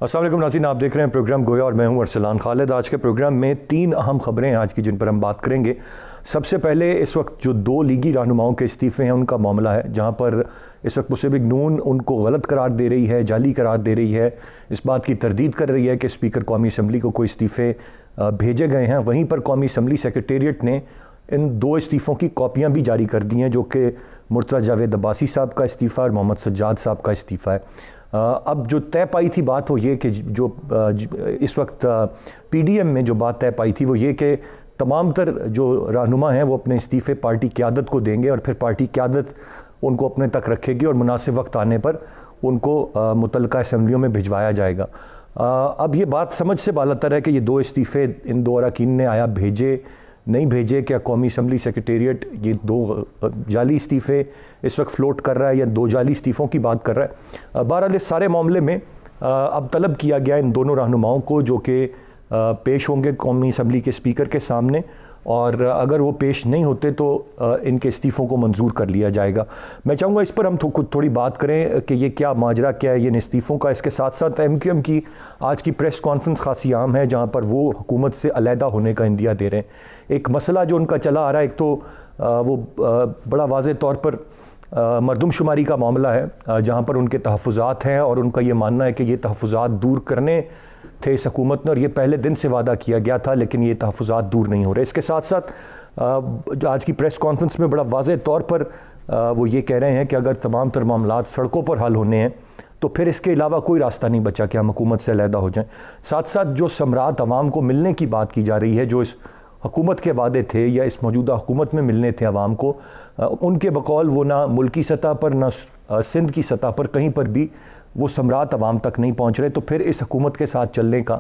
अस्सलाम वालेकुम नाज़रीन, आप देख रहे हैं प्रोग्राम गोया और मैं हूं अरसलान खालिद। आज के प्रोग्राम में 3 अहम खबरें हैं आज की जिन पर हम बात करेंगे। सबसे पहले इस वक्त जो 2 लीगी रहनुमाओं के इस्तीफ़े हैं उनका मामला है, जहां पर इस वक्त मुस्लिम लीग नून उनको गलत करार दे रही है, जाली करार दे रही है, इस बात की तरदीद कर रही है कि स्पीकर कौमी असम्बली को कोई इस्तीफ़े भेजे गए हैं। वहीं पर कौमी असम्बली सेक्रेटेरिएट ने इन 2 इस्तीफ़ों की कॉपियाँ भी जारी कर दी हैं, जो कि मुर्तज़ा जावेद अब्बासी साहब का इस्तीफ़ा और मोहम्मद सज्जाद साहब का इस्तीफ़ा है। अब जो तय पाई थी बात वो ये कि जो इस वक्त पीडीएम में जो बात तय पाई थी वो ये कि तमाम तर जो रहनुमा हैं वो अपने इस्तीफ़े पार्टी क़यादत को देंगे और फिर पार्टी क़यादत उनको अपने तक रखेगी और मुनासिब वक्त आने पर उनको मुतल्लिका असम्बलियों में भिजवाया जाएगा। अब ये बात समझ से बालातर है कि ये 2 इस्तीफ़े इन 2 अरकान ने आया भेजे नहीं भेजे, क्या कौमी असम्बली सेक्रेटेरिएट ये 2 जाली इस्तीफ़े इस वक्त फ्लोट कर रहा है या 2 जाली इस्तीफ़ों की बात कर रहा है। बहरहाल इस सारे मामले में अब तलब किया गया इन दोनों रहनुमाओं को जो कि पेश होंगे कौमी असम्बली के स्पीकर के सामने, और अगर वो पेश नहीं होते तो इनके इस्तीफ़ों को मंजूर कर लिया जाएगा। मैं चाहूँगा इस पर हम थोड़ी बात करें कि ये क्या माजरा क्या है ये इस्तीफ़ों का। इसके साथ साथ MQM की आज की प्रेस कॉन्फ्रेंस खासी आम है, जहाँ पर वो हुकूमत से अलहदा होने का इंदिया दे रहे हैं। एक मसला जो उनका चला आ रहा है, एक तो वो बड़ा वाज़े तौर पर मरदमशुमारी का मामला है, जहाँ पर उनके तहफ़्फ़ुज़ात हैं और उनका ये मानना है कि ये तहफ़्फ़ुज़ात दूर करने थे इस हुकूमत ने और ये पहले दिन से वादा किया गया था, लेकिन ये तहफ़्फ़ुज़ात दूर नहीं हो रहे। इसके साथ साथ आज की प्रेस कॉन्फ्रेंस में बड़ा वाज़े तौर पर वो ये कह रहे हैं कि अगर तमाम तर मामलात सड़कों पर हल होने हैं तो फिर इसके अलावा कोई रास्ता नहीं बचा कि हम हुकूमत से अलहदा हो जाएं। साथ साथ जो समरात अवाम को मिलने की बात की जा रही है, जो इस हुकूमत के वादे थे या इस मौजूदा हुकूमत में मिलने थे अवाम को, उनके बकौल वो ना मुल्की सतह पर ना सिंध की सतह पर कहीं पर भी वो समरात अवाम तक नहीं पहुँच रहे, तो फिर इस हुकूमत के साथ चलने का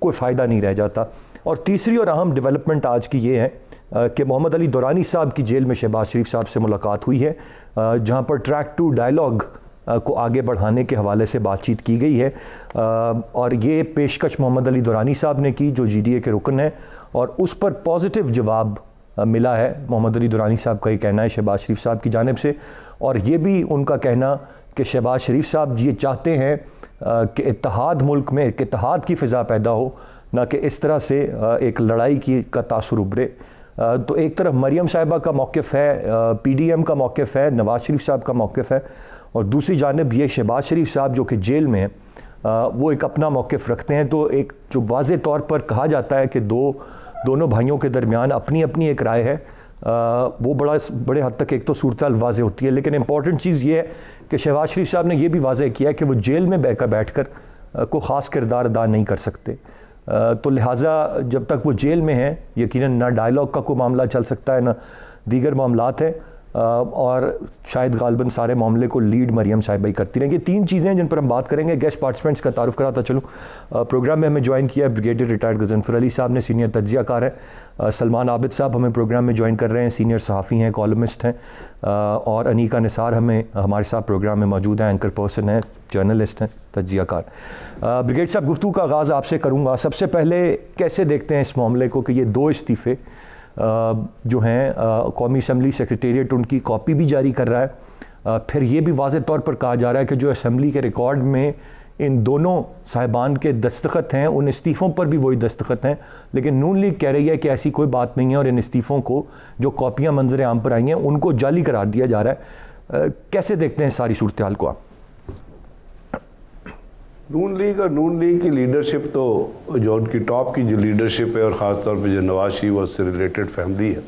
कोई फ़ायदा नहीं रह जाता। और तीसरी और अहम डेवलपमेंट आज की ये है कि मोहम्मद अली दुरानी साहब की जेल में शहबाज शरीफ साहब से मुलाकात हुई है, जहाँ पर ट्रैक टू डायलॉग को आगे बढ़ाने के हवाले से बातचीत की गई है। और ये पेशकश मोहम्मद अली दुरानी साहब ने की जो GDA के रुकन है, और उस पर पॉजिटिव जवाब मिला है। मोहम्मद अली दुरानी साहब का ये कहना है शहबाज शरीफ साहब की जानिब से, और ये भी उनका कहना कि शहबाज शरीफ साहब ये चाहते हैं कि इत्तेहाद मुल्क में एक इत्तेहाद की फ़िज़ा पैदा हो, ना कि इस तरह से एक लड़ाई का तासुर उभरे। तो एक तरफ मरियम साहिबा का मौक़िफ़ है, PDM का मौक़िफ़ है, नवाज़ शरीफ साहब का मौक़िफ़ है, और दूसरी जानिब ये शहबाज शरीफ साहब जो कि जेल में है वो एक अपना मौक़िफ़ रखते हैं। तो एक जो वाज़े तौर पर कहा जाता है कि दोनों भाइयों के दरमियान अपनी अपनी एक राय है, वो बड़े हद तक एक तो सूरत वाज़े होती है। लेकिन इम्पॉर्टेंट चीज़ ये है कि शहबाज शरीफ साहब ने यह भी वाज़े किया है कि वो जेल में बैठकर कोई ख़ास किरदार अदा नहीं कर सकते। तो लिहाजा जब तक वो जेल में हैं यकीनन ना डायलॉग का कोई मामला चल सकता है ना दीगर मामलात हैं, और शायद गालिबन सारे मामले को लीड मरियम साहिबा ही करती रहेंगी। 3 चीज़ें हैं जिन पर हम बात करेंगे। गेस्ट पार्टिसिपेंट्स का तारुफ कराता चलूँ। प्रोग्राम में हमें ज्वाइन किया है ब्रिगेडियर रिटायर्ड गज़नफ़र अली साहब ने, सीनियर तज्ज़ियाकार हैं। सलमान आबिद साहब हमें प्रोग्राम में ज्वाइन कर रहे हैं, सीनियर सहाफ़ी हैं, कॉलमिस्ट हैं। और अनीका निसार हमारे साथ प्रोग्राम में मौजूद हैं, एंकर पर्सन हैं, जर्नलिस्ट हैं, तज्ज़ियाकार। ब्रिगेड साहब, गुफ्तगू का आगाज़ आपसे करूँगा। सबसे पहले कैसे देखते हैं इस मामले को कि ये 2 इस्तीफ़े जो हैं कौमी असम्बली सेक्रेटेरिएट उनकी कॉपी भी जारी कर रहा है, फिर ये भी वाज़े तौर पर कहा जा रहा है कि जो असम्बली के रिकॉर्ड में इन दोनों साहिबान के दस्तखत हैं उन इस्तीफ़ों पर भी वही दस्तखत हैं, लेकिन नून लीग कह रही है कि ऐसी कोई बात नहीं है और इन इस्तीफ़ों को जो कॉपियाँ मंजर आम पर आई हैं उनको जाली करार दिया जा रहा है। कैसे देखते हैं सारी सूरत हाल को आप? नून लीग की लीडरशिप तो जो उनकी टॉप की जो लीडरशिप है और ख़ास तौर पे जो नवाज शरीफ और उससे रिलेटेड फैमिली है,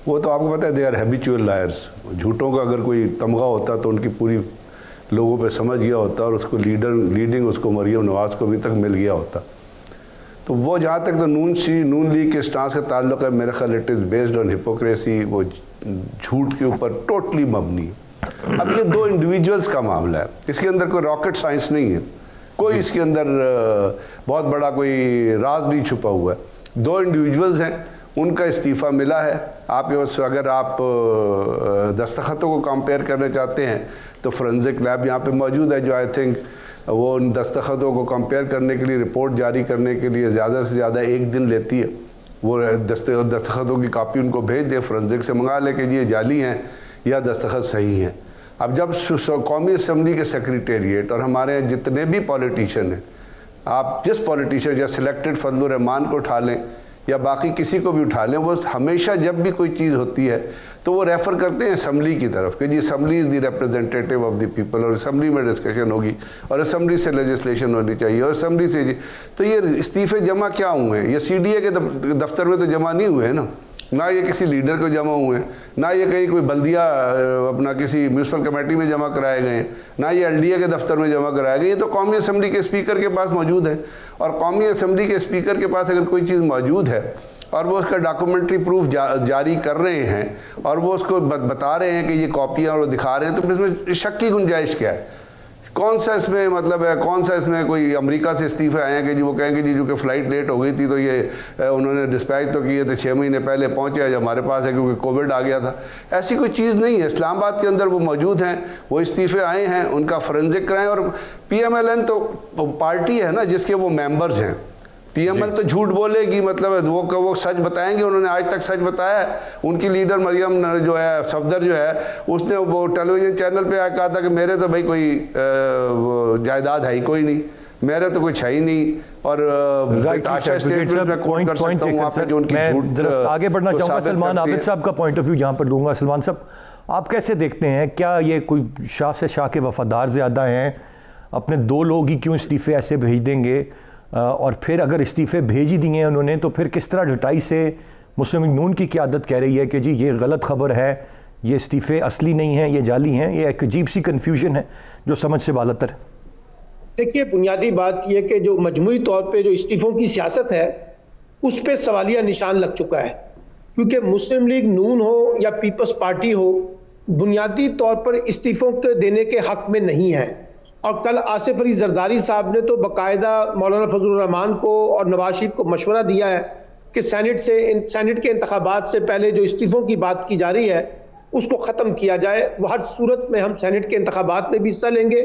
वो तो आपको पता है दे आर हैबिचुअल लायर्स। झूठों का अगर कोई तमगा होता तो उनकी पूरी लोगों पे समझ गया होता और उसको लीडिंग उसको मरियम नवाज़ को अभी तक मिल गया होता। तो वो जहाँ तक तो नून लीग के स्टांस का ताल्लुक़ है, मेरा ख्याल it is based on hypocrisy, वो झूठ के ऊपर टोटली मबनी है। अब ये 2 इंडिविजुअल्स का मामला है, इसके अंदर कोई रॉकेट साइंस नहीं है, कोई इसके अंदर बहुत बड़ा कोई राज नहीं छुपा हुआ है। 2 इंडिविजुअल्स हैं, उनका इस्तीफ़ा मिला है। आपके पास अगर आप दस्तखतों को कंपेयर करना चाहते हैं तो फोरेंसिक लैब यहाँ पे मौजूद है, जो आई थिंक वो उन दस्तखतों को कंपेयर करने के लिए, रिपोर्ट जारी करने के लिए ज़्यादा से ज़्यादा 1 दिन लेती है। वो दस्तखतों की कापी उनको भेज दे, फोरेंसिक से मंगा ले कि ये जाली हैं या दस्तखत सही हैं। अब जब कौमी असम्बली के सेक्रेटेरिएट और हमारे जितने भी पॉलिटिशियन हैं आप जिस पॉलिटिशियन या सिलेक्टेड फजलुर रहमान को उठा लें या बाकी किसी को भी उठा लें, वो हमेशा जब भी कोई चीज़ होती है तो वो रेफ़र करते हैं असम्बली की तरफ कि जी assembly is the representative of the people, और असम्बली में डिस्कशन होगी और असम्बली से लेजिस्लेशन होनी चाहिए और असम्बली से जी। तो ये इस्तीफ़े जमा क्या हुए हैं? ये CDA के दफ्तर में तो जमा नहीं हुए हैं ना ये किसी लीडर को जमा हुए हैं, ना ये कहीं कोई बल्दिया अपना किसी म्यूनसिपल कमेटी में जमा कराए गए हैं, ना ये LDA के दफ्तर में जमा कराए गए। ये तो कौमी असम्बली के स्पीकर के पास मौजूद है, और कौमी असम्बली के स्पीकर के पास अगर कोई चीज़ मौजूद है और वो उसका डॉक्यूमेंट्री प्रूफ जारी कर रहे हैं और वो उसको बता रहे हैं कि ये कॉपियाँ और वो दिखा रहे हैं, तो इसमें शक की गुंजाइश क्या है? कौन सा इसमें मतलब है, कौन सा इसमें कोई अमेरिका से इस्तीफे आए हैं कि जी वो कहेंगे जी जो कि फ़्लाइट लेट हो गई थी तो ये उन्होंने डिस्पैच तो किए थे, 6 महीने पहले पहुँचे, आज हमारे पास है क्योंकि कोविड आ गया था। ऐसी कोई चीज़ नहीं है। इस्लामाबाद के अंदर वो मौजूद हैं, वो इस्तीफे आए हैं, उनका फोरेंसिक कराएं। और PMLN तो पार्टी है ना जिसके वो मेंबर्स हैं। PML तो झूठ बोलेगी, मतलब वो सच बताएंगे, उन्होंने आज तक सच बताया है। उनकी लीडर मरियम जो है सफदर जो है, उसने वो टेलीविज़न चैनल पे कहा था कि मेरे तो भाई कोई जायदाद है ही कोई नहीं, मेरे तो कुछ है ही नहीं, और आशा स्टेटमेंट में कोट कर सकता हूँ वहाँ पे जो उनकी झूठ। आगे बढ़ना चाहूँगा, सलमान आबिद साहब का पॉइंट ऑफ व्यू यहाँ पर लूँगा। सलमान साहब, आप कैसे देखते हैं, क्या ये कोई शाह से शाह के वफादार ज़्यादा हैं? अपने 2 लोग ही क्यों इस्तीफ़े ऐसे भेज देंगे? और फिर अगर इस्तीफ़े भेज ही दिए हैं उन्होंने, तो फिर किस तरह ढटाई से मुस्लिम लीग नून की क़यादत कह रही है कि जी ये गलत खबर है, ये इस्तीफ़े असली नहीं हैं, ये जाली हैं? ये एक अजीब सी कन्फ्यूजन है जो समझ से बालतर है। देखिए, बुनियादी बात यह कि जो मजमूई तौर पे जो इस्तीफ़ों की सियासत है उस पर सवालिया निशान लग चुका है, क्योंकि मुस्लिम लीग नून हो या पीपल्स पार्टी हो, बुनियादी तौर पर इस्तीफ़ों के देने के हक में नहीं है। और कल आसिफ अली जरदारी साहब ने तो बाकायदा मौलाना फजलुर रहमान को और नवाज शरीफ को मशवरा दिया है कि सेनेट के इंतखाबात से पहले जो इस्तीफ़ों की बात की जा रही है उसको ख़त्म किया जाए। हर सूरत में हम सेनेट के इंतखाबात में भी हिस्सा लेंगे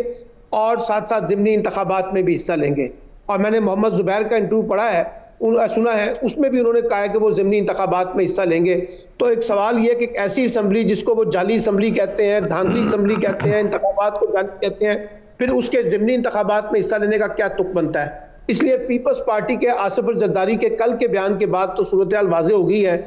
और साथ साथ ज़िमनी इंतखाबात में भी हिस्सा लेंगे। और मैंने मोहम्मद ज़ुबैर का इंटरव्यू पढ़ा है, सुना है, उसमें भी उन्होंने कहा है कि वो ज़िमनी इंतखाबात में हिस्सा लेंगे। तो एक सवाल ये कि ऐसी असम्बली जिसको वो जाली असम्बली कहते हैं, धांधली असम्बली कहते हैं, इंतखाबात को जाली कहते हैं, फिर उसके ज़िमनी इंतखाबात में हिस्सा लेने का क्या तुक बनता है? इसलिए पीपल्स पार्टी के आसिफ अली जरदारी के कल के बयान के बाद तो सूरत हाल वाज़ेह हो गई है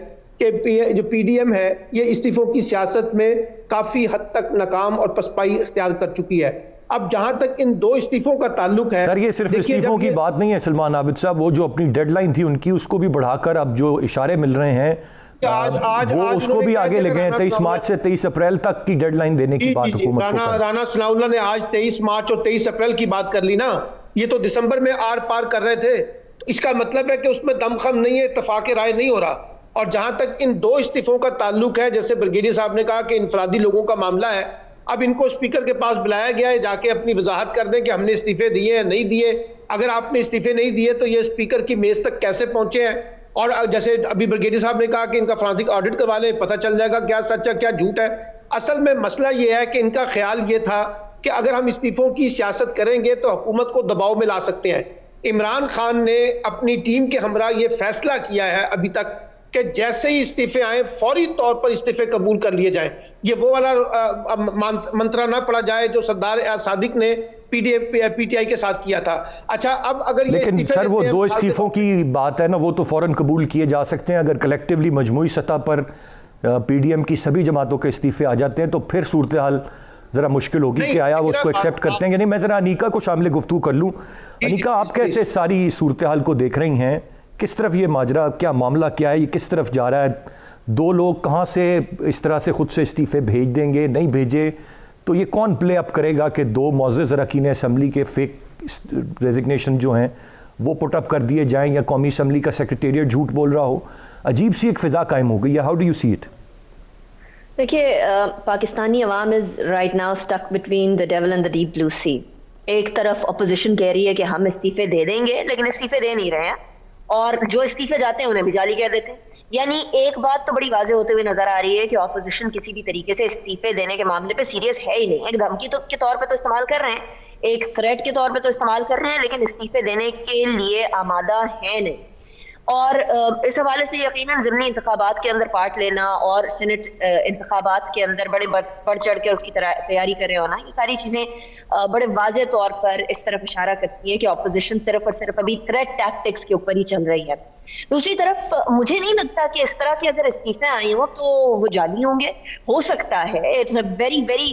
कि जो PDM है ये इस्तीफ़ों की सियासत में काफ़ी हद तक नाकाम और पसपाई इख्तियार कर चुकी है। अब जहां तक इन 2 इस्तीफों का ताल्लुक है, सर ये सिर्फ इस्तीफों की बात नहीं है सलमान आबिद साहब, वो जो अपनी डेडलाइन थी उनकी उसको भी बढ़ाकर अब जो इशारे मिल रहे हैं वो उसको भी आगे ले गए हैं। 23 मार्च से 23 अप्रैल तक की डेडलाइन देने की बात हुकूमत को। राना सनाउल्लाह ने आज 23 मार्च और 23 अप्रैल की बात कर ली ना, ये तो दिसंबर में आर पार कर रहे थे। तो इसका मतलब है कि उसमें दमखम नहीं है, इत्तेफाक राय नहीं हो रहा। और जहां तक इन 2 इस्तीफों का ताल्लुक है, जैसे ब्रिगेडियर साहब ने कहा कि इनफरादी लोगों का मामला है, अब इनको स्पीकर के पास बुलाया गया है, जाके अपनी वजाहत कर दें कि हमने इस्तीफे दिए हैं नहीं दिए। अगर आपने इस्तीफे नहीं दिए तो ये स्पीकर की मेज तक कैसे पहुंचे हैं? और जैसे अभी ब्रिगेडियर साहब ने कहा कि इनका फोरेंसिक ऑडिट करवा लें, पता चल जाएगा क्या सच है क्या झूठ है। असल में मसला ये है कि इनका ख्याल ये था कि अगर हम इस्तीफों की सियासत करेंगे तो हुकूमत को दबाव में ला सकते हैं। इमरान खान ने अपनी टीम के हमरा ये फैसला किया है अभी तक कि जैसे ही इस्तीफे आए फौरी तौर पर इस्तीफे कबूल कर लिए जाएं। ये वो वाला मंत्रा ना पड़ा जाए जो सरदार सादिक ने PTI के साथ किया था। अच्छा, अब अगर ये लेकिन सर वो 2 इस्तीफों की बात है ना, वो तो फौरन कबूल किए जा सकते हैं। अगर कलेक्टिवली मजमूई सतह पर PDM की सभी जमातों के इस्तीफे आ जाते हैं तो फिर सूरत हाल ज़रा मुश्किल होगी कि आया वो उसको एक्सेप्ट करते हैं कि नहीं। मैं ज़रा अनीका को शामिल गुफ्तगू कर लूँ। अनीका, आप कैसे सारी सूरत हाल को देख रही हैं? किस तरफ ये माजरा, क्या मामला क्या है, ये किस तरफ जा रहा है? 2 लोग कहाँ से इस तरह से खुद से इस्तीफे भेज देंगे, नहीं भेजे तो ये कौन प्ले अप करेगा कि 2 मुअज़्ज़ज़ अरकान असम्बली के फेक रेजिग्नेशन जो हैं वो पुट अप कर दिए जाएं या कौमी असम्बली का सेक्रेटेरिएट झूठ बोल रहा हो? अजीब सी एक फ़िज़ा कायम हो गई है। How do you see it? देखिए, पाकिस्तानी अवाम is right now stuck between the devil and the deep blue sea. एक तरफ अपोजिशन कह रही है कि हम इस्तीफे दे देंगे, लेकिन इस्तीफे दे नहीं रहे हैं, और जो इस्तीफे जाते हैं उन्हें भी जाली कह देते हैं। यानी एक बात तो बड़ी वाज़ेह होते हुए नजर आ रही है कि ऑपोजिशन किसी भी तरीके से इस्तीफे देने के मामले पे सीरियस है ही नहीं। एक धमकी तो के तौर पे तो इस्तेमाल कर रहे हैं, एक थ्रेट के तौर पे तो इस्तेमाल कर रहे हैं, लेकिन इस्तीफे देने के लिए आमादा है नहीं। और इस हवाले से यकीनन ज़िमनी इंतखाबात के अंदर पार्ट लेना और सेनेट इंतखाबात के अंदर बड़े बढ़ चढ़ कर उसकी तैयारी कर रहे होना, ये सारी चीज़ें बड़े वाज़े तौर पर इस तरफ इशारा करती है कि ऑपोजिशन सिर्फ और सिर्फ अभी थ्रेट टैक्टिक्स के ऊपर ही चल रही है। दूसरी तरफ मुझे नहीं लगता कि इस तरह के अगर इस्तीफे आए हो तो वो जाली होंगे। हो सकता है, it's a very very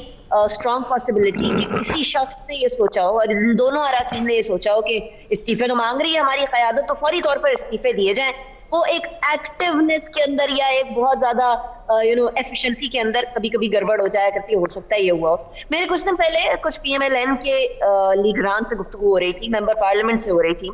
strong possibility कि किसी शख्स ने ये सोचा हो और इन दोनों अराकीन ने ये सोचा हो कि इस्तीफे तो मांग रही है हमारी क़यादत, तो फौरी तौर पर इस्तीफे दिए जाएं। वो एक एक्टिवनेस के अंदर या एक बहुत ज्यादा एफिशिएंसी के अंदर कभी कभी गड़बड़ हो जाया करती है, हो सकता है ये हुआ हो। मेरे कुछ दिन पहले कुछ PMLN के लीडरान से गुफ्तगू हो रही थी, मेंबर पार्लियामेंट से हो रही थी,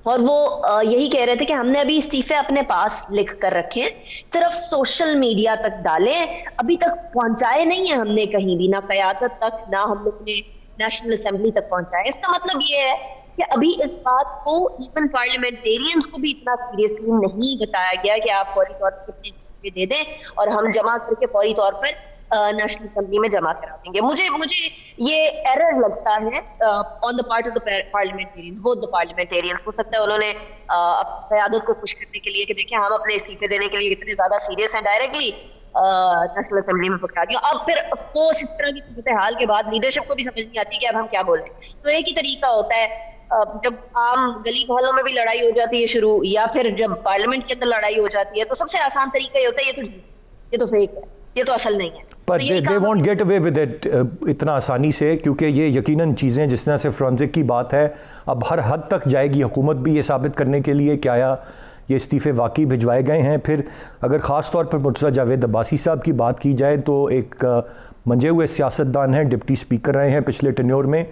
और वो यही कह रहे थे कि हमने अभी इस्तीफे अपने पास लिख कर रखे हैं, सिर्फ सोशल मीडिया तक डालें, अभी तक पहुंचाए नहीं है हमने कहीं भी, ना क़यादत तक ना हम लोग ने नेशनल असेंबली तक पहुंचाए। इसका मतलब ये है कि अभी इस बात को इवन पार्लियामेंटेरियंस को भी इतना सीरियसली नहीं बताया गया कि आप फौरी तौर पर अपने इस्तीफे दे दें और हम जमा करके फौरी तौर पर नेशनल असेंबली में जमा करा देंगे। मुझे ये एरर लगता है on the part of the parliamentarians, both the parliamentarians. हो सकता है उन्होंने अपनी क़यादत को खुश करने के लिए कि देखें हम अपने इस्तीफे देने के लिए कितने ज्यादा सीरियस हैं, डायरेक्टली नेशनल असेंबली में पकड़ा दिया। अब फिर ऑफकोर्स इस तरह की सूरत हाल के बाद लीडरशिप को भी समझ नहीं आती कि अब हम क्या बोलें। तो एक ही तरीका होता है, जब आम गली मोहल्लों में भी लड़ाई हो जाती है शुरू, या फिर जब पार्लियामेंट के अंदर लड़ाई हो जाती है, तो सबसे आसान तरीका ये होता है ये तो फेक है, ये तो असल नहीं है। पर they want get away with it इतना आसानी से, क्योंकि ये यकीनन चीज़ें जिस तरह से फ्रांसिक की बात है अब हर हद तक जाएगी हुकूमत भी ये साबित करने के लिए कि आया ये इस्तीफ़े वाकई भिजवाए गए हैं। फिर अगर ख़ास तौर पर मुर्तज़ा जावेद अब्बासी साहब की बात की जाए तो एक मंजे हुए सियासतदान हैं, डिप्टी स्पीकर रहे हैं पिछले टेन्योर में,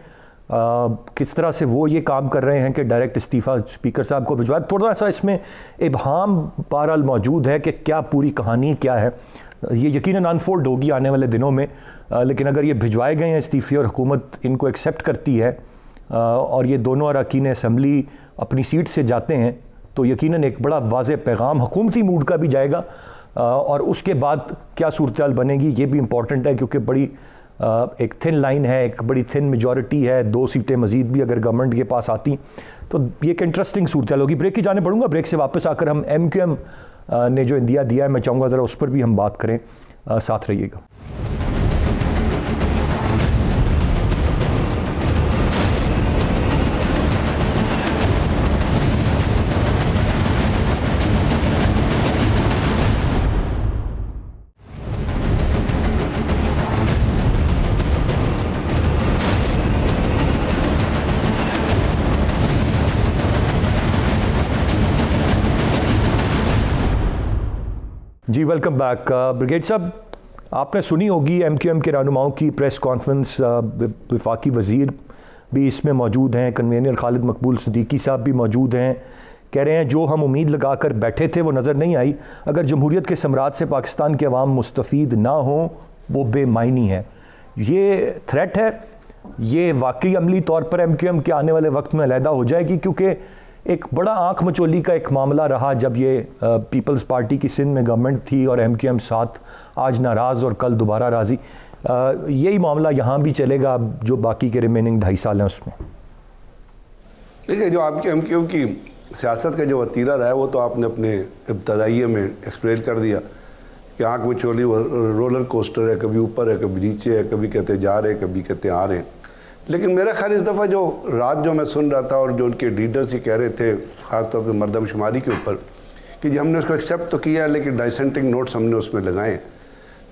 किस तरह से वो ये काम कर रहे हैं कि डायरेक्ट इस्तीफ़ा स्पीकर साहब को भिजवाए। थोड़ा सा इसमें इबहाम बहरहाल मौजूद है कि क्या पूरी कहानी क्या है, ये यकीनन अनफोल्ड होगी आने वाले दिनों में। लेकिन अगर ये भिजवाए गए हैं इस्तीफ़े और हुकूमत इनको एक्सेप्ट करती है और ये दोनों अरकान असम्बली अपनी सीट से जाते हैं, तो यकीनन एक बड़ा वाज़ेह पैगाम हुकूमती मूड का भी जाएगा। और उसके बाद क्या सूरत हाल बनेगी ये भी इम्पॉर्टेंट है, क्योंकि बड़ी एक थिन लाइन है, एक बड़ी थिन मेजॉरिटी है, 2 सीटें मजीद भी अगर गवर्नमेंट के पास आती तो ये एक इंटरेस्टिंग सूरत हाल होगी। ब्रेक की जाने पड़ूंगा, ब्रेक से वापस आकर हम MQM ने जो इंदिया दिया है मैं चाहूँगा ज़रा उस पर भी हम बात करें, साथ रहिएगा। जी वेलकम बैक। ब्रिगेड साहब, आपने सुनी होगी MQM के रहनुमाओं की प्रेस कॉन्फ्रेंस, वफाकी वज़ीर भी इसमें मौजूद हैं, कन्वीनर खालिद मकबूल सिद्दीकी साहब भी मौजूद हैं, कह रहे हैं जो हम उम्मीद लगा कर बैठे थे वो नज़र नहीं आई। अगर जमहूरियत के सम्राट से पाकिस्तान के अवाम मुस्तफ़ीद ना हो वो बेमायनी है। ये थ्रेट है, ये वाकई अमली तौर पर MQM के आने वाले वक्त में अलहदा हो जाएगी, क्योंकि एक बड़ा आंख मचोली का एक मामला रहा जब ये पीपल्स पार्टी की सिंध में गवर्नमेंट थी और MQM साथ, आज नाराज़ और कल दोबारा राज़ी। यही मामला यहाँ भी चलेगा जो बाकी के रिमेनिंग 2.5 साल हैं उसमें। देखिए, जो आपके MQM की सियासत का जो वतीरा रहा है वो तो आपने अपने इब्तदाइये में एक्सप्लेन कर दिया कि आंख मचोली रोलर कोस्टर है, कभी ऊपर है कभी नीचे है, कभी कहते जा रहे हैं कभी कहते आ रहे हैं। लेकिन मेरा ख्याल इस दफ़ा जो रात जो मैं सुन रहा था और जो उनके लीडर्स ही कह रहे थे ख़ासतौर पर मरदमशुमारी के ऊपर कि जी हमने उसको एक्सेप्ट तो किया लेकिन डाइसेंटिंग नोट्स हमने उसमें लगाए।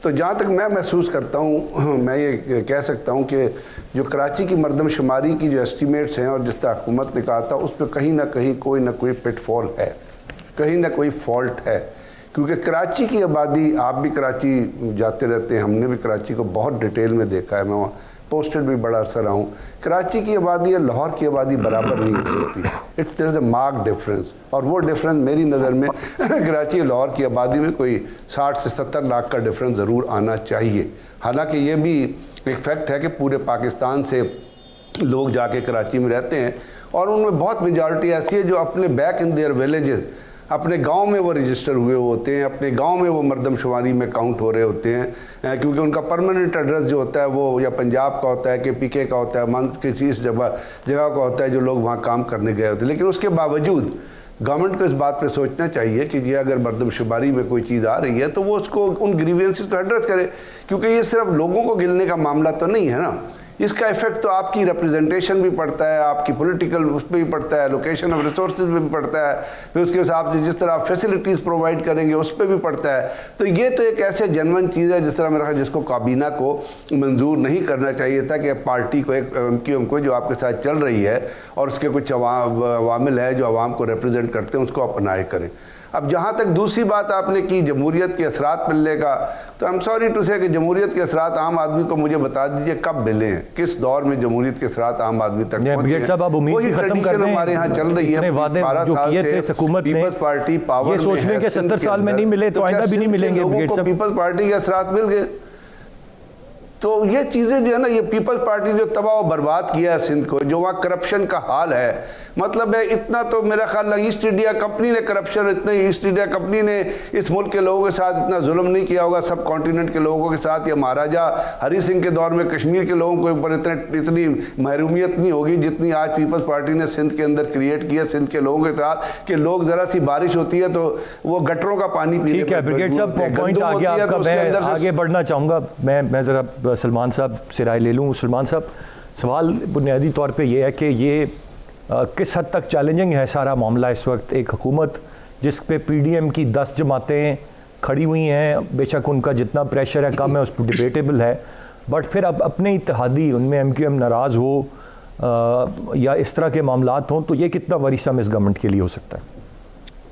तो जहाँ तक मैं महसूस करता हूँ, मैं ये कह सकता हूँ कि जो कराची की मरदमशुमारी की जो एस्टीमेट्स हैं और जिस तरह हुकूमत ने कहा था उस पर कहीं ना कहीं कोई ना कोई पिटफॉल है, कहीं ना कोई फॉल्ट है। क्योंकि कराची की आबादी, आप भी कराची जाते रहते हैं, हमने भी कराची को बहुत डिटेल में देखा है, मैं वहाँ पोस्टेड भी बड़ा अरसा रहा हूँ। कराची की आबादी और लाहौर की आबादी बराबर नहीं हो सकती, it's there is a mark difference. और वो डिफरेंस मेरी नज़र में कराची और लाहौर की आबादी में कोई 60 से 70 लाख का डिफरेंस ज़रूर आना चाहिए। हालांकि ये भी एक फैक्ट है कि पूरे पाकिस्तान से लोग जाके कराची में रहते हैं और उनमें बहुत मेजॉरिटी ऐसी है जो अपने बैक इन देयर विलेजेस, अपने गांव में वो रजिस्टर हुए होते हैं, अपने गांव में वो मरदमशुमारी में काउंट हो रहे होते हैं, क्योंकि उनका परमानेंट एड्रेस जो होता है वो या पंजाब का होता है कि PK का होता है, किसी इस जगह का होता है जो लोग वहाँ काम करने गए होते हैं। लेकिन उसके बावजूद गवर्नमेंट को इस बात पे सोचना चाहिए कि ये अगर मर्दमशुमारी में कोई चीज़ आ रही है तो वो उसको उन ग्रीवियंसेस को एड्रेस करे, क्योंकि ये सिर्फ लोगों को गिनने का मामला तो नहीं है ना। इसका इफेक्ट तो आपकी रिप्रेजेंटेशन भी पड़ता है, आपकी पॉलिटिकल उस पर भी पड़ता है, लोकेशन ऑफ रिसोर्सेज में भी पड़ता है, फिर उसके हिसाब से जिस तरह आप फैसिलिटीज़ प्रोवाइड करेंगे उस पर भी पड़ता है। तो ये तो एक ऐसे जनवन चीज़ है जिस तरह मेरा ख्याल जिसको काबीना को मंजूर नहीं करना चाहिए था कि पार्टी को एक MQM को जो आपके साथ चल रही है और उसके कुछ अवामिल है जो आवाम को रिप्रेजेंट करते हैं उसको अपनाए करें। अब जहाँ तक दूसरी बात आपने की जमहूरियत के असरात मिलने का, तो आई एम सॉरी टू से कि जमहूरियत के असरात आम आदमी को मुझे बता दीजिए कब मिले हैं, किस दौर में जमहूरियत के असरात आम आदमी तक पहुंचे हैं। वही ट्रेडिशन हमारे यहाँ चल रही है 12 साल से। पीपल्स पार्टी पावर में है, 70 साल में नहीं मिले तो आइंदा भी नहीं मिलेंगे। लोगों को पीपल्स पार्टी के असरात मिल गए। तो ये चीज़ें जो है ना, ये पीपल्स पार्टी जो तबाह और बर्बाद किया है सिंध को, जो वहाँ करप्शन का हाल है, मतलब है इतना तो मेरा ख्याल है ईस्ट इंडिया कंपनी ने करप्शन, इतने ईस्ट इंडिया कंपनी ने इस मुल्क के लोगों के साथ इतना जुल्म नहीं किया होगा सब कॉन्टिनेंट के लोगों के साथ, या महाराजा हरी सिंह के दौर में कश्मीर के लोगों के ऊपर इतनी महरूमियत नहीं होगी जितनी आज पीपल्स पार्टी ने सिंध के अंदर क्रिएट किया सिंध के लोगों के साथ, कि लोग ज़रा सी बारिश होती है तो वो गटरों का पानी पीने। ठीक है ब्रिगेड साहब, पॉइंट आ गया आपका, मैं आगे बढ़ना चाहूँगा। मैं ज़रा सलमान साहब से राय ले लूँ। सलमान साहब, सवाल बुनियादी तौर पे ये है कि ये किस हद तक चैलेंजिंग है सारा मामला इस वक्त। एक हुकूमत जिस पे PDM की 10 जमातें खड़ी हुई हैं, बेशक उनका जितना प्रेशर है कम है, उस पर डिबेटेबल है, बट फिर अब अपने इत्तेहादी उनमें MQM नाराज़ हो या इस तरह के मामलात हों, तो ये कितना वरीसम इस गवर्नमेंट के लिए हो सकता है?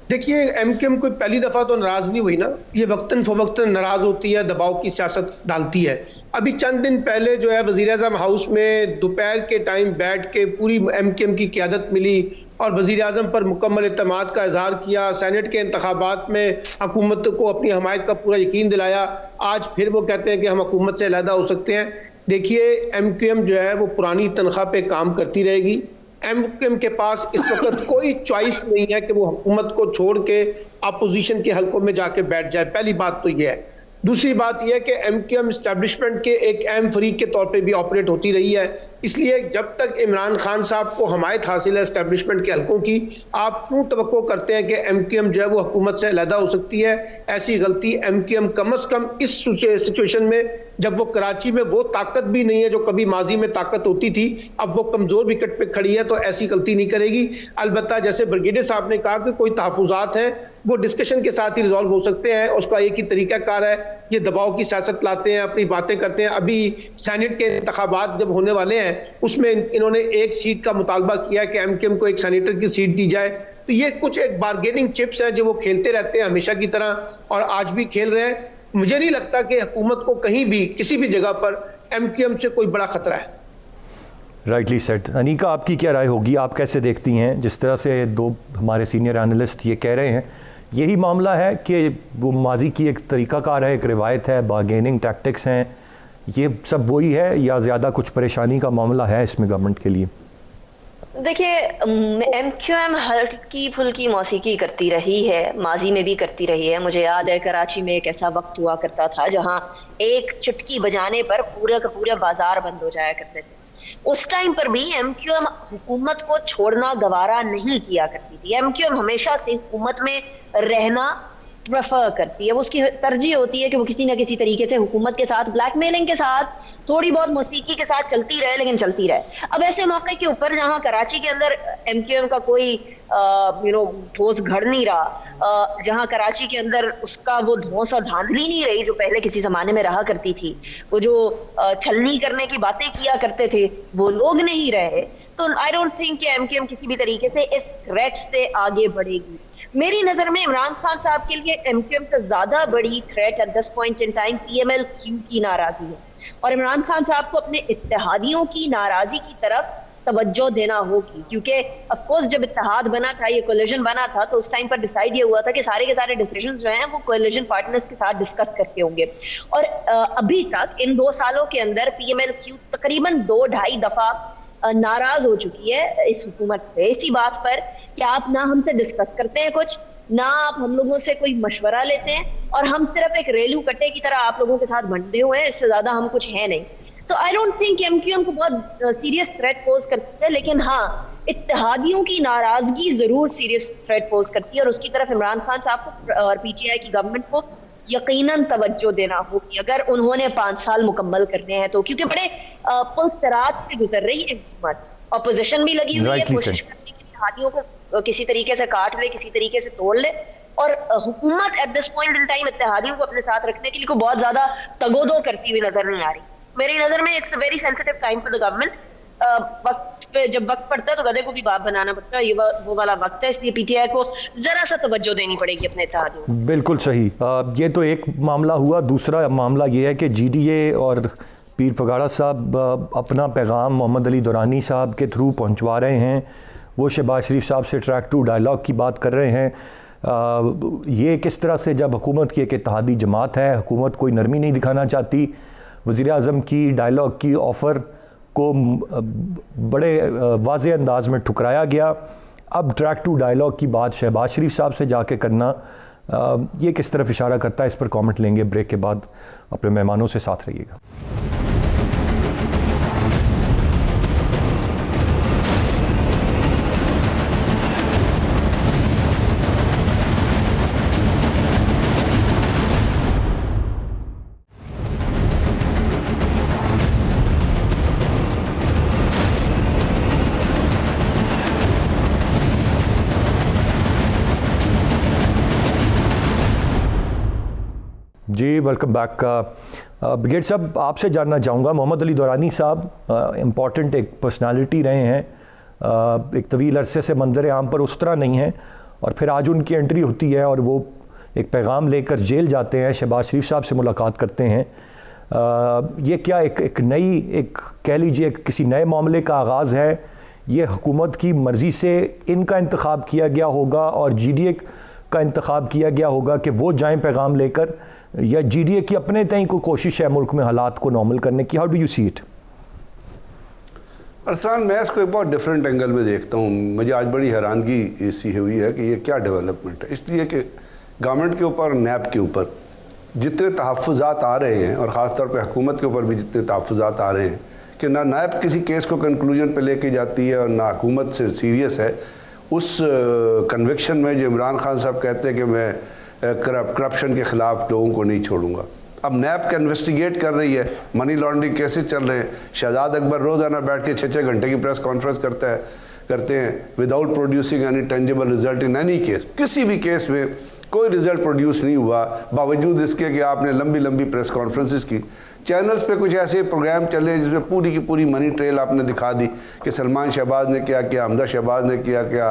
देखिए, MQM कोई पहली दफ़ा तो नाराज़ नहीं हुई ना, ये वक्तन फ़वक्तन नाराज़ होती है, दबाव की सियासत डालती है। अभी चंद दिन पहले जो है वज़ीर-ए-आज़म हाउस में दोपहर के टाइम बैठ के पूरी MQM की क़यादत मिली और वज़ीर-ए-आज़म पर मुकम्मल एतमाद का इजहार किया। सेनेट के इंतखाबात में हुकूमत को अपनी हमायत का पूरा यकीन दिलाया। आज फिर वो कहते हैं कि हम हुकूमत से अलहदा हो सकते हैं। देखिए, MQM जो है वो पुरानी तनख्वाह पे काम करती रहेगी। MQM के पास इस वक्त कोई चॉइस नहीं है कि वो हुकूमत को छोड़ के अपोजिशन के हलकों में जाके बैठ जाए। पहली बात तो ये है। दूसरी बात यह है कि MQM इस्टेब्लिशमेंट के एक अहम फरीक के तौर पे भी ऑपरेट होती रही है, इसलिए जब तक इमरान खान साहब को हमायत हासिल है इस्टेब्लिशमेंट के हलकों की, आप क्यों तवक्को करते हैं कि MQM जो है वो हुकूमत से अलहदा हो सकती है? ऐसी गलती MQM कम अज़ कम इस सिचुएशन में, जब वो कराची में वो ताकत भी नहीं है जो कभी माजी में ताकत होती थी, अब वो कमज़ोर विकेट पे खड़ी है, तो ऐसी गलती नहीं करेगी। अलबत्ता जैसे ब्रिगेडियर साहब ने कहा कि कोई तहफ़्फ़ुज़ात हैं वो डिस्कशन के साथ ही रिजॉल्व हो सकते हैं, उसका एक ही तरीक़ाकार है, ये दबाव की सियासत लाते हैं, अपनी बातें करते हैं। अभी सेनेट के इंतखाबात जब होने वाले हैं उसमें इन्होंने एक सीट का मुतालबा किया कि MQM को एक सेनेटर की सीट दी जाए। तो ये कुछ एक बारगेनिंग चिप्स है जो वो खेलते रहते हैं हमेशा की तरह, और आज भी खेल रहे हैं। मुझे नहीं लगता कि हुकूमत को कहीं भी किसी भी जगह पर MQM से कोई बड़ा खतरा है। Rightly set. अनीका, आपकी क्या राय होगी? आप कैसे देखती हैं जिस तरह से दो हमारे सीनियर एनालिस्ट ये कह रहे हैं, यही मामला है कि वो माजी की एक तरीक़ाकार है, एक रिवायत है, बारगेनिंग टैक्टिक्स हैं, ये सब वही है या ज़्यादा कुछ परेशानी का मामला है इसमें गवर्नमेंट के लिए? देखिए, MQM हल्की फुल्की मौसीकी करती रही है, माजी में भी करती रही है। मुझे याद है कराची में एक ऐसा वक्त हुआ करता था जहां एक चुटकी बजाने पर पूरा का पूरा बाजार बंद हो जाया करते थे। उस टाइम पर भी MQM हुकूमत को छोड़ना गवारा नहीं किया करती थी। MQM हमेशा से हुकूमत में रहना प्रेफर करती है, वो उसकी तरजीह होती है कि वो किसी ना किसी तरीके से हुकूमत के साथ, ब्लैकमेलिंग के साथ, थोड़ी बहुत मौसीकी के साथ चलती रहे, लेकिन चलती रहे। अब ऐसे मौके के ऊपर जहां कराची के अंदर MQM का कोई ठोस घड़ नहीं रहा, जहां कराची के अंदर उसका वो धौंस और धांधली नहीं रही जो पहले किसी जमाने में रहा करती थी, वो जो छलनी करने की बातें किया करते थे वो लोग नहीं रहे, तो आई डोंट थिंक कि MQM किसी भी तरीके से इस थ्रेट से आगे बढ़ेगी। मेरी नजर में इमरान खान साहब के लिए MQM से ज्यादा बड़ी threat eight this point in time PMLQ की नाराजी है, और इमरान खान साहब को अपने इत्तेहादियों की नाराजगी की तरफ तवज्जो देना होगी, क्योंकि ऑफ कोर्स जब इत्तेहाद बना था, ये कोलिशन बना था, तो उस टाइम पर डिसाइड ये हुआ था कि सारे के सारे डिसीजंस जो हैं वो कोलिशन पार्टनर्स के साथ डिस्कस करके होंगे। और अभी तक इन 2 सालों के अंदर PMLQ तकरीबन 2-2.5 दफा नाराज हो चुकी है इस हुकूमत से, इसी बात पर कि आप ना हमसे डिस्कस करते हैं कुछ, ना आप हम लोगों से कोई मशवरा लेते हैं, और हम सिर्फ एक रेलू कट्टे की तरह आप लोगों के साथ बंधे हुए हैं, इससे ज्यादा हम कुछ है नहीं। तो आई डोंट थिंक MQM को बहुत सीरियस थ्रेट पोज करते हैं, लेकिन हाँ, इत्तेहादियों की नाराजगी जरूर सीरियस थ्रेट पोज करती है और उसकी तरफ इमरान खान साहब को और पीटीआई की गवर्नमेंट को यकीनन तवज्जो देना होगी अगर उन्होंने 5 साल मुकम्मल करने हैं तो, क्योंकि बड़े पुलसरात से गुजर रही है हुकूमत। अपोजिशन भी लगी हुई है कोशिश करने की इत्तेहादियों को किसी तरीके से काट ले, किसी तरीके से तोड़ ले, और हुकूमत at this point in time इत्तेहादियों को अपने साथ रखने के लिए कोई बहुत ज्यादा तगोदो करती हुई नजर नहीं आ रही। मेरी नजर में it's very sensitive time for the government. वक्त पे जब वक्त पड़ता है तो गधे को भी बाप बनाना पड़ता है, ये वो वाला वक्त है, इसलिए पीटीआई को जरा सा तवज्जो देनी पड़ेगी अपने इत्तेहादियों को। बिल्कुल सही। ये तो एक मामला हुआ। दूसरा मामला ये है कि जीडीए और पीर पगाड़ा साहब अपना पैगाम मोहम्मद अली दुरानी साहब के थ्रू पहुंचवा रहे हैं। वो शहबाज शरीफ साहब से ट्रैक टू डायलॉग की बात कर रहे हैं। ये किस तरह से, जब हुकूमत की एक इत्तेहादी जमात है, हुकूमत कोई नरमी नहीं दिखाना चाहती, वज़ीर आज़म की डायलॉग की ऑफ़र को बड़े वाज़े अंदाज में ठुकराया गया। अब ट्रैक टू डायलॉग की बात शहबाज शरीफ साहब से जाके करना, ये किस तरफ इशारा करता है, इस पर कमेंट लेंगे ब्रेक के बाद। अपने मेहमानों से साथ रहिएगा। जी वेलकम बैक। ब्रिगेड साहब, आपसे जानना चाहूँगा, मोहम्मद अली दुरानी साहब इम्पॉर्टेंट एक पर्सनालिटी रहे हैं, एक तवील अरसे से मंजर आम पर उस तरह नहीं है, और फिर आज उनकी एंट्री होती है और वो एक पैगाम लेकर जेल जाते हैं, शहबाज शरीफ साहब से मुलाकात करते हैं। ये क्या एक नई, एक कह लीजिए किसी नए मामले का आगाज़ है? ये हुकूमत की मर्ज़ी से इनका इंतखाब किया गया होगा और जीडीए का इंतखाब किया गया होगा कि वो जाएं पैगाम लेकर, या जीडीए की अपने तय को कोशिश है मुल्क में हालात को नॉर्मल करने की? How do you see it? Arsan, मैं इसको एक बहुत डिफरेंट एंगल में देखता हूँ। मुझे आज बड़ी हैरानगी ऐसी हुई है कि ये क्या डेवलपमेंट है। इसलिए कि गवर्नमेंट के ऊपर, नैब के ऊपर जितने तहफ़्फ़ुज़ात आ रहे हैं, और ख़ास तौर पे हुकूमत के ऊपर भी जितने तहफ़्फ़ुज़ात आ रहे हैं कि ना नैब किसी केस को कंक्लूजन पे लेके जाती है और ना हुकूमत से सीरियस है उस कन्विक्शन में जो इमरान खान साहब कहते हैं कि मैं करप्शन के ख़िलाफ़ लोगों को नहीं छोड़ूंगा। अब नैब का इन्वेस्टिगेट कर रही है, मनी लॉन्ड्रिंग केसेस चल रहे हैं। शहजाद अकबर रोज़ाना बैठ के 6-6 घंटे की प्रेस कॉन्फ्रेंस करते हैं without producing any tangible result in any case. किसी भी केस में कोई रिजल्ट प्रोड्यूस नहीं हुआ, बावजूद इसके कि आपने लंबी लंबी प्रेस कॉन्फ्रेंसेस की। चैनल्स पे कुछ ऐसे प्रोग्राम चले जिसमें पूरी की पूरी मनी ट्रेल आपने दिखा दी कि सलमान शहबाज ने क्या किया, हमजा शहबाज ने क्या किया,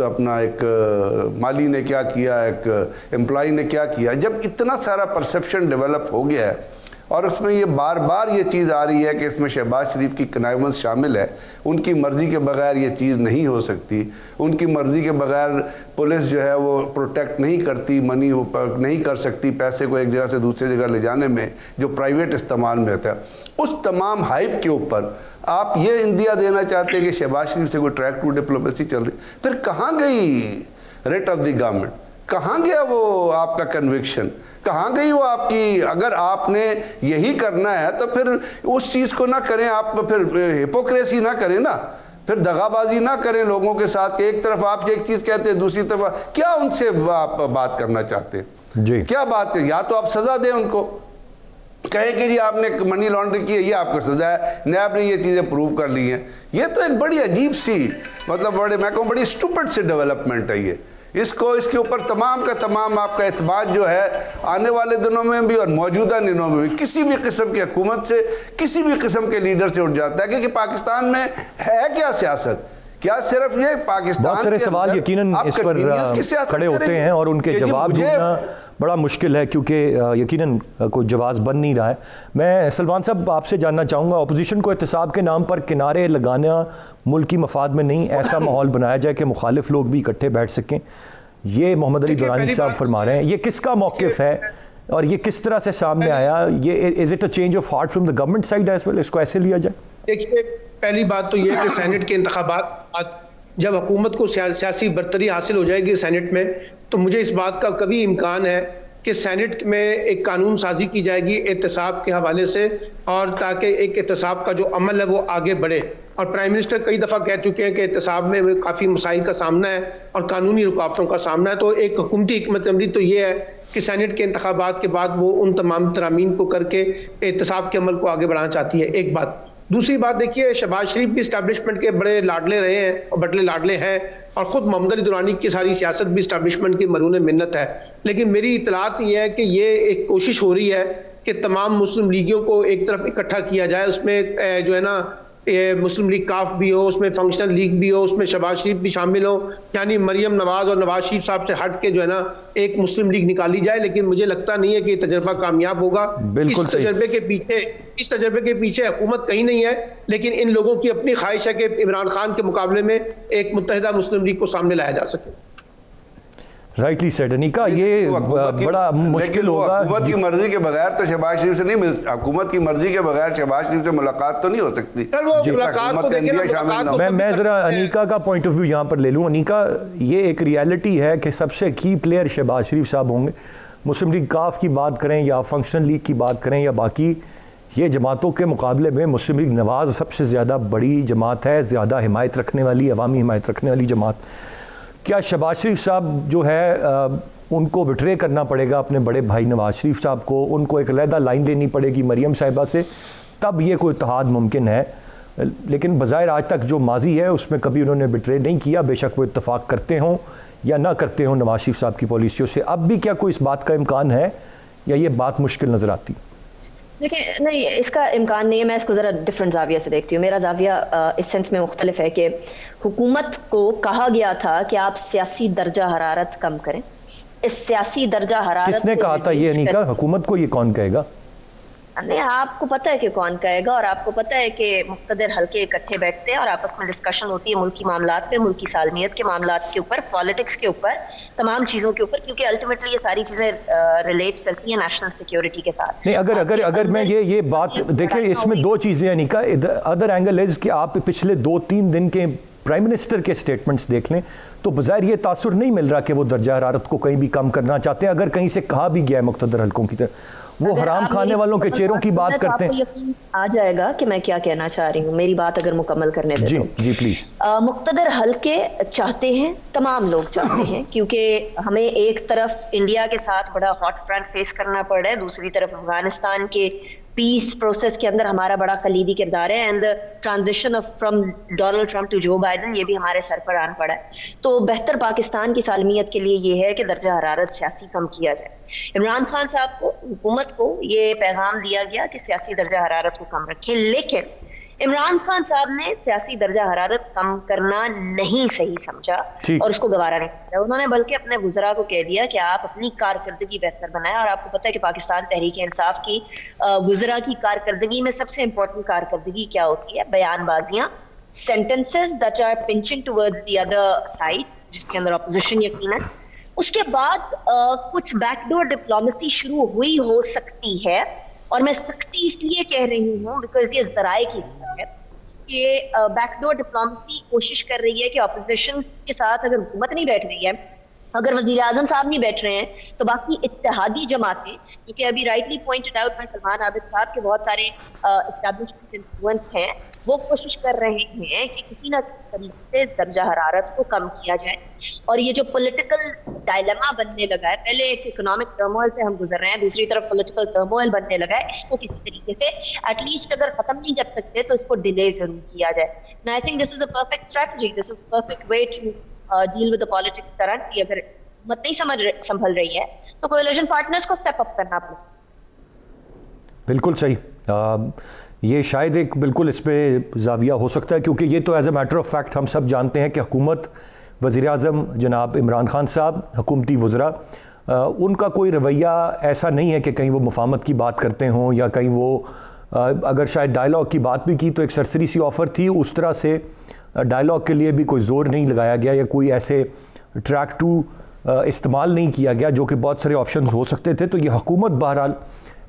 अपना एक माली ने क्या किया, एक एम्प्लॉई ने क्या किया। जब इतना सारा परसेप्शन डेवलप हो गया है और उसमें ये बार बार ये चीज़ आ रही है कि इसमें शहबाज शरीफ की कनाइवेंस शामिल है, उनकी मर्ज़ी के बगैर ये चीज़ नहीं हो सकती, उनकी मर्ज़ी के बगैर पुलिस जो है वो प्रोटेक्ट नहीं करती, मनी नहीं कर सकती पैसे को एक जगह से दूसरी जगह ले जाने में जो प्राइवेट इस्तेमाल में होता है। उस तमाम हाइप के ऊपर आप ये इंदिया देना चाहते हैं कि शहबाज शरीफ से कोई ट्रैक टू डिप्लोमेसी चल रही, फिर कहाँ गई रेट ऑफ द गवर्नमेंट? कहाँ गया वो आपका कन्विक्शन? कहाँ गई वो आपकी? अगर आपने यही करना है तो फिर उस चीज़ को ना करें, आप फिर हिपोक्रेसी ना करें ना, फिर दगाबाजी ना करें लोगों के साथ। एक तरफ आप एक चीज़ कहते हैं, दूसरी तरफ क्या उनसे आप बात करना चाहते हैं जी? क्या बात है? या तो आप सज़ा दें उनको, कहें कि जी आपने मनी लॉन्ड्रिंग की है, ये आपको सज़ा है, नैब ने ये चीज़ें प्रूव कर ली हैं। ये तो एक बड़ी अजीब सी, मतलब मैं कहूँ बड़ी स्टूपिड सी डेवलपमेंट है ये। इसके ऊपर तमाम का तमाम आपका एतमाद जो है आने वाले दिनों में भी और मौजूदा दिनों में भी किसी भी किस्म की हुकूमत से, किसी भी किस्म के लीडर से उठ जाता है। क्योंकि पाकिस्तान में है क्या सियासत? क्या सिर्फ ये पाकिस्तान? बहुत सारे सवाल यकीनन इस पर खड़े होते हैं और उनके जवाब ढूंढना बड़ा मुश्किल है, क्योंकि यकीनन कोई जवाब बन नहीं रहा है। मैं सलमान साहब आपसे जानना चाहूँगा, अपोजिशन को एहतसाब के नाम पर किनारे लगाना मुल्की मफाद में नहीं, ऐसा माहौल बनाया जाए कि मुखालिफ लोग भी इकट्ठे बैठ सकें, ये मोहम्मद अली दुरानी साहब फरमा रहे हैं। ये किसका मौक़िफ़ है और ये किस तरह से सामने आया? ये is it a change of heart from the government side as well? इसको ऐसे लिया जाए? देखिए, पहली बात तो ये है कि सेनेट के इंतखाबात जब हुकूमत को सियासी बरतरी हासिल हो जाएगी सेनेट में, तो मुझे इस बात का कभी इम्कान है कि सेनेट में एक कानून साजी की जाएगी एहतसाब के हवाले से, और ताकि एक एहतसाब का जो अमल है वो आगे बढ़े। और प्राइम मिनिस्टर कई दफ़ा कह चुके हैं कि एहतसाब में काफ़ी मसाइल का सामना है और कानूनी रुकावटों का सामना है। तो एक हुकूमती हिकमत अमली तो ये है कि सेनेट के इंतखाबात के बाद वो उन तमाम तरामीन को करके एहतसाब के अमल को आगे बढ़ाना चाहती है, एक बात। दूसरी बात देखिए, शहबाज शरीफ भी इस्टेब्लिशमेंट के बड़े लाडले रहे हैं और बड़े लाडले हैं, और ख़ुद मोहम्मद अली दुरानी की सारी सियासत भी इस्टेब्लिशमेंट की मरून मिन्नत है। लेकिन मेरी इतलात ये है कि ये एक कोशिश हो रही है कि तमाम मुस्लिम लीगियों को एक तरफ इकट्ठा किया जाए। उसमें जो है ना मुस्लिम लीग काफ भी हो, उसमें फंक्शनल लीग भी हो, उसमें शहबाज शरीफ भी शामिल हो, यानी मरियम नवाज और नवाज शरीफ साहब से हट के जो है ना एक मुस्लिम लीग निकाली जाए। लेकिन मुझे लगता नहीं है कि ये तजर्बा कामयाब होगा। इस तजर्बे के पीछे हुकूमत कहीं नहीं है, लेकिन इन लोगों की अपनी ख्वाहिश है कि इमरान खान के मुकाबले में एक मुत्तहिदा मुस्लिम लीग को सामने लाया जा सके। राइटली सेड अनीका, ये बड़ा मुश्किल होगा। हुकूमत की मर्जी के बगैर तो शहबाज शरीफ से नहीं मिल, हुकूमत की मर्जी के बगैर शहबाज शरीफ से मुलाकात तो नहीं हो सकती। मैं जरा अनीका का पॉइंट ऑफ व्यू यहाँ पर ले लूँ। अनीका, ये एक रियलिटी है कि सबसे की प्लेयर शहबाज शरीफ साहब होंगे। मुस्लिम लीग काफ की बात करें या फंक्शनल लीग की बात करें या बाकी ये जमातों के मुकाबले में मुस्लिम लीग नवाज सबसे ज़्यादा बड़ी जमात है, ज़्यादा हिमायत रखने वाली, अवामी हिमायत रखने वाली जमात। क्या शहबाज शरीफ साहब जो है उनको बिट्रे करना पड़ेगा अपने बड़े भाई नवाज शरीफ साहब को, उनको एक अलहदा लाइन लेनी पड़ेगी मरियम साहिबा से, तब ये कोई इत्तेहाद मुमकिन है। लेकिन बज़ाहिर आज तक जो माजी है उसमें कभी उन्होंने बिट्रे नहीं किया, बेशक वो इत्तफाक करते हों या ना करते हों नवाज शरीफ साहब की पॉलिसियों से। अब भी क्या कोई इस बात का इम्कान है या ये बात मुश्किल नज़र आती? देखिए, नहीं, इसका इम्कान नहीं है। मैं इसको ज़रा डिफरेंट जाविया से देखती हूँ। मेरा जाविया इस सेंस में मुख्तलिफ है कि हुकूमत को कहा गया था कि आप सियासी दर्जा हरारत कम करें। इस सियासी दर्जा हरारत किसने कहा था ये अनीका? हुकूमत को ये कौन कहेगा? नहीं, आपको पता है कि कौन कहेगा, और आपको पता है कि मुक्तदर हल्के इकट्ठे बैठते हैं और आपस में डिस्कशन होती है मुल्की मामलात पे, मुल्की सालमियत के मामलात के ऊपर, पॉलिटिक्स के ऊपर, तमाम चीज़ों के ऊपर, क्योंकि अल्टीमेटली ये सारी चीज़ें रिलेट करती हैं नेशनल सिक्योरिटी के साथ। नहीं, अगर मैं ये बात देखें, इसमें दो चीज़ें अनीका। अदर एंगल इज़ कि आप पिछले 2-3 दिन के प्राइम मिनिस्टर के स्टेटमेंट्स देख लें तो बज़ाहिर ये तासुर नहीं मिल रहा कि वो दर्जा हरारत को कहीं भी कम करना चाहते हैं। अगर कहीं से कहा भी गया है मुक़्तदर हल्कों की तरह, वो हराम खाने वालों के चेहरों की बात करते हैं। आपको यकीन आ जाएगा कि मैं क्या कहना चाह रही हूँ। मेरी बात अगर मुकम्मल करने दे जी, तो। जी प्लीज। मुक़्तदर हल्के चाहते हैं, तमाम लोग चाहते हैं, क्योंकि हमें एक तरफ इंडिया के साथ बड़ा हॉट फ्रंट फेस करना पड़ रहा है, दूसरी तरफ अफगानिस्तान के पीस प्रोसेस के अंदर हमारा बड़ा कलीदी किरदार है, and transition from Donald Trump to Joe Biden ये भी हमारे सर पर आन पड़ा है। तो बेहतर पाकिस्तान की सालमियत के लिए ये है कि दर्जा हरारत सियासी कम किया जाए। इमरान खान साहब को, हुकूमत को ये पैगाम दिया गया कि सियासी दर्जा हरारत को कम रखें, लेकिन इमरान खान साहब ने सियासी दर्जा हरारत कम करना नहीं सही समझा और उसको गवारा नहीं समझा। उन्होंने बल्कि अपने वुज़रा को कह दिया कि आप अपनी कारकर्दगी बेहतर बनाएं। और आपको पता है कि पाकिस्तान तहरीक इंसाफ की वुज़रा की कारकर्दगी में सबसे इंपॉर्टेंट कारकर्दगी क्या होती है? बयानबाजियां, sentences that are pinching towards the other side, जिसके अंदर अपोजिशन यकीनन। उसके बाद कुछ बैकडोर डिप्लोमेसी शुरू हुई हो सकती है, और मैं सख्ती इसलिए कह रही हूँ बिकॉज ये जराए की है कि बैकडोर डिप्लोमेसी कोशिश कर रही है कि अपोजिशन के साथ अगर हुकूमत नहीं बैठ रही है, अगर वजीर आजम साहब नहीं बैठ रहे हैं, तो बाकी इत्तेहादी जमातें, क्योंकि अभी rightly pointed out by Salman Abid साहब के बहुत सारे एस्टैब्लिशमेंट इन्फ्लुएंस हैं, वो कोशिश कर रहे हैं कि किसी ना किसी तरीके से इस दर्जा हरारत को कम किया जाए। और ये जो पॉलिटिकल डायलेमा बनने लगा है, पहले एक इकोनॉमिक टर्मोइल से हम गुजर रहे हैं, दूसरी तरफ पॉलिटिकल टर्मोइल बनने लगा है, इसको किसी तरीके से एटलीस्ट अगर खत्म नहीं कर सकते तो इसको डिले जरूर किया जाए। And I think this is a perfect strategy, this is perfect way to deal with the politics current. कि अगर हुकूमत नहीं संभल रही है तो कोएलिशन पार्टनर्स को स्टेप अप करना पड़ेगा। बिल्कुल सही। ये शायद एक बिल्कुल इस पर जाविया हो सकता है, क्योंकि ये तो as a matter of fact हम सब जानते हैं कि हुकूमत, वज़ीर आज़म जनाब इमरान खान साहब, हुकूमती वज़रा, उनका कोई रवैया ऐसा नहीं है कि कहीं वो मुफाहमत की बात करते हों या कहीं वो अगर शायद डायलॉग की बात भी की तो एक सरसरी सी ऑफ़र थी, उस तरह से डायलॉग के लिए भी कोई ज़ोर नहीं लगाया गया या कोई ऐसे ट्रैक टू इस्तेमाल नहीं किया गया जो कि बहुत सारे ऑप्शन हो सकते थे। तो ये हुकूमत बहरहाल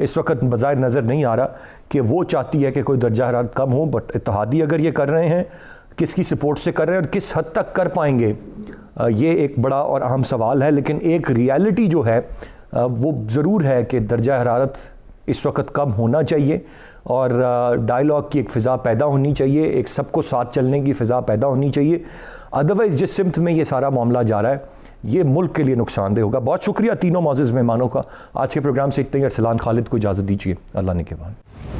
इस वक्त बज़ाहिर नज़र नहीं आ रहा कि वो चाहती है कि कोई दर्जा हरारत कम हो, बट इत्तेहादी अगर ये कर रहे हैं, किसकी सपोर्ट से कर रहे हैं और किस हद तक कर पाएंगे, ये एक बड़ा और अहम सवाल है। लेकिन एक रियलिटी जो है वो ज़रूर है कि दर्जा हरारत इस वक्त कम होना चाहिए और डायलॉग की एक फ़िज़ा पैदा होनी चाहिए, एक सबको साथ चलने की फ़िज़ा पैदा होनी चाहिए। अदरवाइज़ जिस सिमत में ये सारा मामला जा रहा है ये मुल्क के लिए नुकसानदेह होगा। बहुत शुक्रिया तीनों मोअज़्ज़ज़ मेहमानों का। आज के प्रोग्राम से इतना ही। अरसलान खालिद को इजाज़त दीजिए। अल्लाह ने के बाद।